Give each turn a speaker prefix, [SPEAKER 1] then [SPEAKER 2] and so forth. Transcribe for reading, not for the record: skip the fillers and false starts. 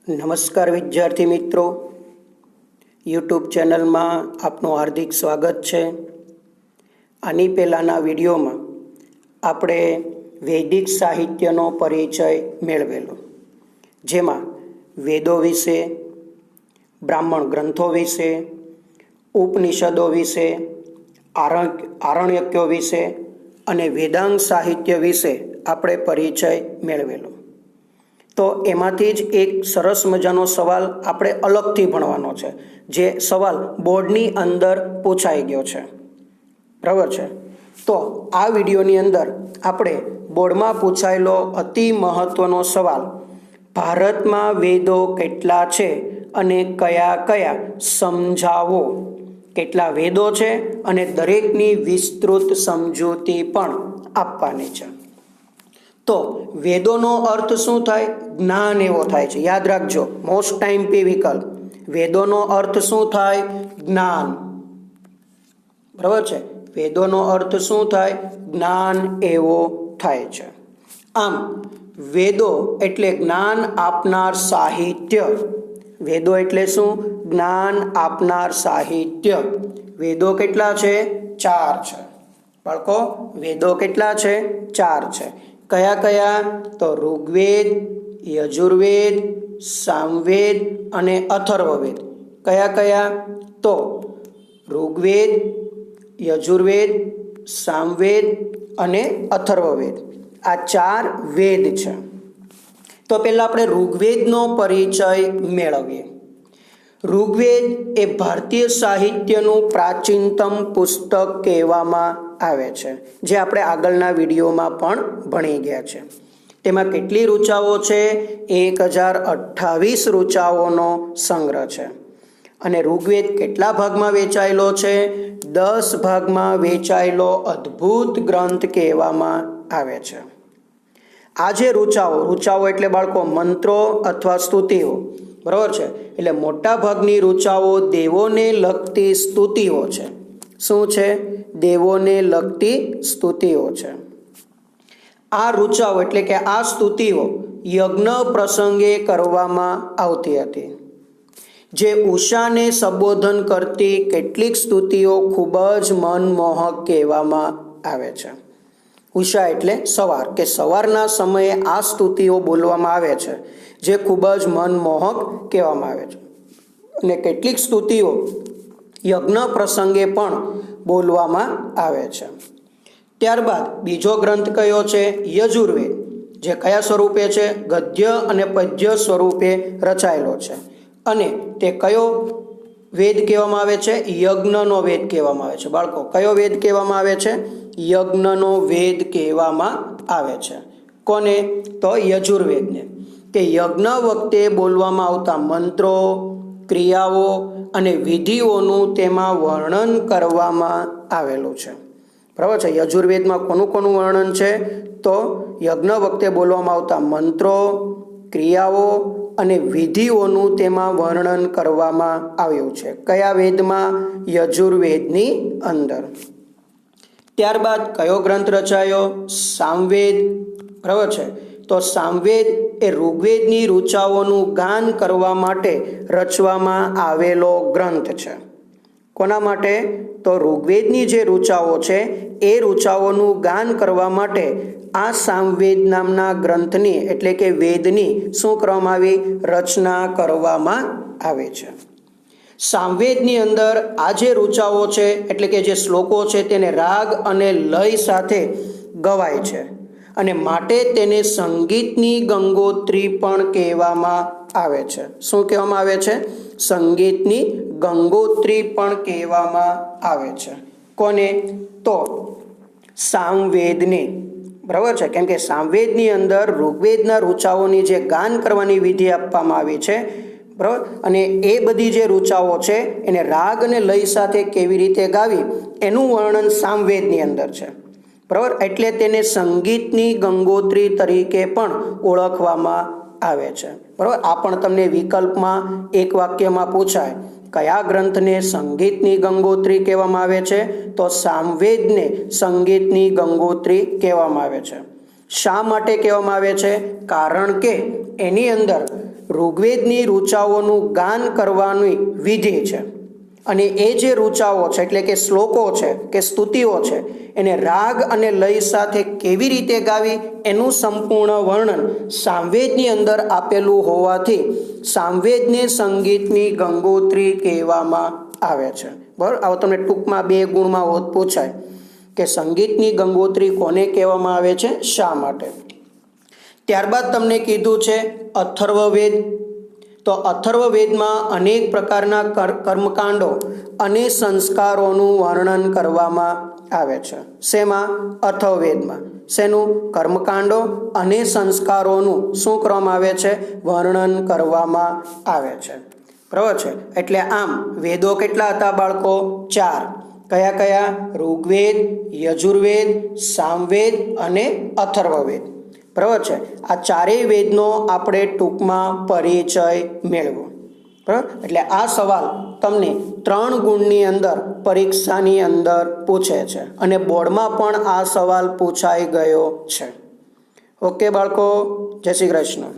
[SPEAKER 1] નમસ્કાર વિદ્યાર્થી મિત્રો, યુટ્યુબ ચેનલમાં આપનું હાર્દિક સ્વાગત છે। આની પહેલાંના વિડીયોમાં આપણે વૈદિક સાહિત્યનો પરિચય મેળવેલો, જેમાં વેદો વિશે, બ્રાહ્મણ ગ્રંથો વિશે, ઉપનિષદો વિશે, આરણ્યકો વિશે અને વેદાંગ સાહિત્ય વિશે આપણે પરિચય મેળવેલો। તો એમાંથી જ એક સરસ મજાનો સવાલ આપણે અલગથી ભણવાનો છે, જે સવાલ બોર્ડની અંદર પૂછાઈ ગયો છે, બરાબર છે। તો આ વિડીયોની અંદર આપણે બોર્ડમાં પૂછાયેલો અતિ મહત્વનો સવાલ, ભારતમાં વેદો કેટલા છે અને કયા કયા સમજાવો, કેટલા વેદો છે અને દરેકની વિસ્તૃત સમજૂતી પણ આપવાની છે। તો વેદોનો અર્થ શું થાય? જ્ઞાન એવો થાય છે, યાદ રાખજો, મોસ્ટ ટાઈમ પી વિકલ્પ। વેદોનો અર્થ શું થાય? જ્ઞાન, બરાબર છે। વેદોનો અર્થ શું થાય? જ્ઞાન એવો થાય છે। આમ વેદો એટલે જ્ઞાન આપનાર સાહિત્ય। વેદો એટલે શું? જ્ઞાન આપનાર સાહિત્ય। વેદો કેટલા છે? 4 છે બાળકો, વેદો કેટલા છે? 4 છે। કયા કયા? તો ઋગ્વેદ, યજુર્વેદ, સામવેદ અને અથર્વવેદ। કયા કયા? તો ઋગ્વેદ, યજુર્વેદ, સામવેદ અને અથર્વવેદ, આ 4 વેદ છે। તો પહેલા આપણે ઋગ્વેદનો પરિચય મેળવીએ। ઋગ્વેદ એ ભારતીય સાહિત્યનું પ્રાચીનતમ પુસ્તક કહેવામાં આવે છે, જે આપણે આગળના વિડીયોમાં પણ ભણી ગયા છે। તેમાં કેટલી ઋચાઓ છે? 1028 ઋચાઓનો સંગ્રહ છે। અને ઋગ્વેદ કેટલા ભાગમાં વેચાયેલો છે? 10 ભાગમાં વેચાયેલો અદ્ભુત ગ્રંથ કહેવામાં આવે છે। આ જે ઋચાઓ એટલે બાળકો મંત્રો અથવા સ્તુતિઓ, બરાબર છે, એટલે મોટા ભાગની ઋચાઓ દેવોને લગતી સ્તુતિઓ છે। શું છે? દેવોને લગતી સ્તુતિઓ છે। આ ઋચાઓ એટલે કે આ સ્તુતિઓ યજ્ઞ પ્રસંગે કરવામાં આવતી હતી। જે ઉષાને સંબોધન કરતી કેટલીક સ્તુતિઓ ખૂબ જ મનમોહક કહેવામાં આવે છે। ઉષા એટલે સવાર, કે સવારના સમયે આ સ્તુતિઓ બોલવામાં આવે છે, જે ખૂબ જ મનમોહક કહેવામાં આવે છે। અને કેટલીક સ્તુતિઓ યજ્ઞ પ્રસંગે પણ બોલવામાં આવે છે। ત્યારબાદ બીજો ગ્રંથ કયો છે? યજુર્વેદ, જે કયા સ્વરૂપે છે? ગદ્ય અને પદ્ય સ્વરૂપે રચાયેલો છે। અને તે કયો વેદ કહેવામાં આવે છે? યજ્ઞનો વેદ કહેવામાં આવે છે બાળકો। કયો વેદ કહેવામાં આવે છે? યજ્ઞનો વેદ કહેવામાં આવે છે। કોને? તો યજુર્વેદને। કે યજ્ઞ વખતે બોલવામાં આવતા મંત્રો, ક્રિયાઓ અને વિધિઓનું તેમાં વર્ણન કરવામાં આવેલું છે, બરાબર છે। યજુર્વેદમાં કોનું વર્ણન છે? તો યજ્ઞ વખતે બોલવામાં આવતા મંત્રો, ક્રિયાઓ અને વિધિઓનું તેમાં વર્ણન કરવામાં આવ્યું છે। કયા વેદમાં? યજુર્વેદની અંદર। ત્યારબાદ કયો ગ્રંથ રચાયો? સામવેદ, બરાબર છે। તો સામવેદ એ ઋગ્વેદની ઋચાઓનું ગાન કરવા માટે રચવામાં આવેલો ગ્રંથ છે। કોના માટે? તો ઋગ્વેદની જે ઋચાઓ છે એ ઋચાઓનું ગાન કરવા માટે આ સામવેદ નામના ગ્રંથની એટલે કે વેદની શું કરવામાં આવી? રચના કરવામાં આવે છે। સામવેદની અંદર આ જે ઋચાઓ છે એટલે કે જે શ્લોકો છે તેને રાગ અને લય સાથે ગવાય છે, અને માટે તેને સંગીતની ગંગોત્રી પણ કહેવામાં આવે છે। શું કહેવામાં આવે છે? સંગીતની ગંગોત્રી પણ કહેવામાં આવે છે। કોને? તો સામવેદને, બરાબર છે, કેમ કે સામવેદની અંદર ઋગ્વેદના ઋચાઓની જે ગાન કરવાની વિધિ આપવામાં આવી છે, બરાબર, અને એ બધી જે ઋચાઓ છે એને રાગ અને લય સાથે કેવી રીતે ગાવી એનું વર્ણન સામવેદની અંદર છે, બરાબર। એટલે તેને સંગીતની ગંગોત્રી તરીકે પણ ઓળખવામાં આવે છે, બરાબર। આ પણ તમને વિકલ્પમાં એક વાક્યમાં પૂછાય, કયા ગ્રંથને સંગીતની ગંગોત્રી કહેવામાં આવે છે? તો સામવેદને સંગીતની ગંગોત્રી કહેવામાં આવે છે। શા માટે કહેવામાં આવે છે? કારણ કે એની અંદર ઋગ્વેદની ઋચાઓનું ગાન કરવાની વિધિ છે અને એ જે ઋચાઓ છે એટલે કે શ્લોકો છે કે સ્તુતિઓ છે એને રાગ અને લય સાથે કેવી રીતે ગાવી એનું સંપૂર્ણ વર્ણન સામવેદની અંદર આપેલું હોવાથી સામવેદને સંગીતની ગંગોત્રી કહેવામાં આવે છે. બરાબર. આવો તમને ટૂંકમાં 2 ગુણમાં પૂછાય કે સંગીતની ગંગોત્રી કોને કહેવામાં આવે છે, શા માટે. ત્યારબાદ તમને કીધું છે અથર્વવેદ. તો અથર્વવેદમાં અનેક પ્રકારના કર્મકાંડો અને સંસ્કારોનું વર્ણન કરવામાં આવે છે. શેમાં? અથર્વવેદમાં. શેનું? કર્મકાંડો અને સંસ્કારોનું શું કરવામાં આવે છે? વર્ણન કરવામાં આવે છે. બરાબર છે. એટલે આમ વેદો કેટલા હતા બાળકો? 4. કયા કયા? ઋગ્વેદ, યજુર્વેદ, સામવેદ અને અથર્વવેદ. બરાબર છે. આ ચારેય વેદનો આપણે ટૂંકમાં પરિચય મેળવો. બરાબર. એટલે આ સવાલ તમને 3 ગુણની અંદર પરીક્ષાની અંદર પૂછે છે અને બોર્ડમાં પણ આ સવાલ પૂછાઈ ગયો છે. ઓકે બાળકો, જય શ્રી કૃષ્ણ.